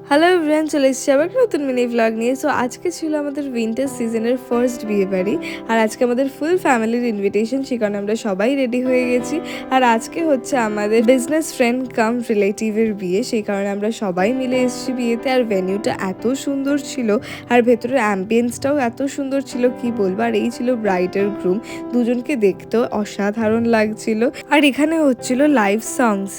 Hello everyone, চলে এসেছি আবার একটা নতুন মিনি ভ্লগ নিয়ে। সো আজকে ছিল আমাদের উইন্টার সিজনের ফার্স্ট বিয়ে বাড়ি। আর আজকে আমাদের ফুল ফ্যামিলির ইনভিটেশন, সে কারণে আমরা সবাই রেডি হয়ে গেছি। আর আজকে হচ্ছে আমাদের বিজনেস ফ্রেন্ড কাম রিলেটিভের বিয়ে, সেই কারণে আমরা সবাই মিলে এসেছি বিয়েতে। আর ভেন্যুটা এত সুন্দর ছিল, আর ভেতরের অ্যাম্বিয়েন্সটাও এত সুন্দর ছিল কি বলবো। আর এই ছিল ব্রাইড আর গ্রুম, দুজনকে দেখতেও অসাধারণ লাগছিল। আর এখানে হচ্ছিল লাইভ সংস।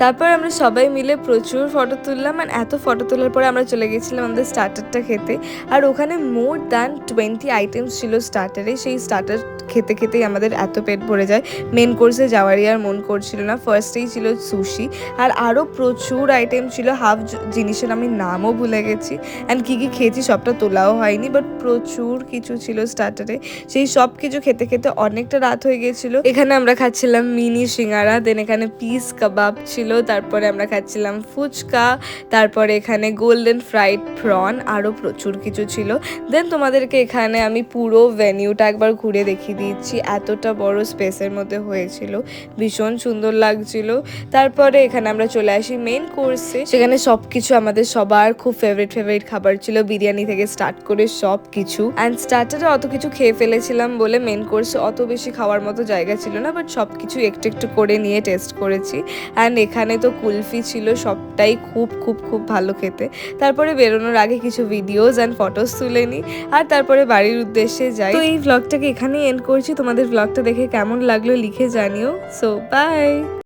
তারপর আমরা সবাই মিলে প্রচুর ফটো তুললাম। আর এত ফটো তোলার পরে আমরা চলে গেছিলাম আমাদের স্টার্টারটা খেতে। আর ওখানে মোর দ্যান 20 আইটেমস ছিল স্টার্টারে। সেই স্টার্টার খেতে খেতেই আমাদের এত পেট ভরে যায়, মেন কোর্সে যাওয়ারই আর মন করছিল না। ফার্স্টেই ছিল সুশি, আর আরও প্রচুর আইটেম ছিল। হাফ জিনিসের আমি নামও ভুলে গেছি, অ্যান্ড কী কী খেয়েছি সবটা তোলাও হয়নি, বাট প্রচুর কিছু ছিল স্টার্টারে। সেই সব কিছু খেতে খেতে অনেকটা রাত হয়ে গেছিলো। এখানে আমরা খাচ্ছিলাম মিনি সিঙ্গারা, দেন এখানে পিস কাবাব ছিল, তারপরে আমরা খাচ্ছিলাম ফুচকা, তারপরে এখানে গোল্ডেন ফ্রাইড প্রন, আরও প্রচুর কিছু ছিল। দেন তোমাদেরকে এখানে আমি পুরো ভেনিউটা একবার ঘুরে দেখিয়ে দিচ্ছি। এতটা বড় স্পেসের মধ্যে হয়েছিল, ভীষণ সুন্দর লাগছিল। তারপরে এখানে আমরা চলে আসি মেন কোর্সে। সেখানে সব কিছু আমাদের সবার খুব ফেভারিট খাবার ছিল, বিরিয়ানি থেকে স্টার্ট করে সব কিছু। অ্যান্ড স্টার্টারে অত কিছু খেয়ে ফেলেছিলাম বলে মেন কোর্সে অত বেশি খাওয়ার মতো জায়গা ছিল না, বাট সব কিছু একটু একটু করে নিয়ে টেস্ট করেছি। অ্যান্ড এখানে তো কুলফি ছিল, সবটাই খুব খুব খুব ভালো খেতে। তারপরে বেরোনোর আগে কিছু ভিডিওস অ্যান্ড ফটোস তুলে নিই, আর তারপরে বাড়ির উদ্দেশ্যে যাই। তো এই ভ্লগটাকে এখানেই এন্ড করছি। তোমাদের ভ্লগটা দেখে কেমন লাগলো লিখে জানিও। So by.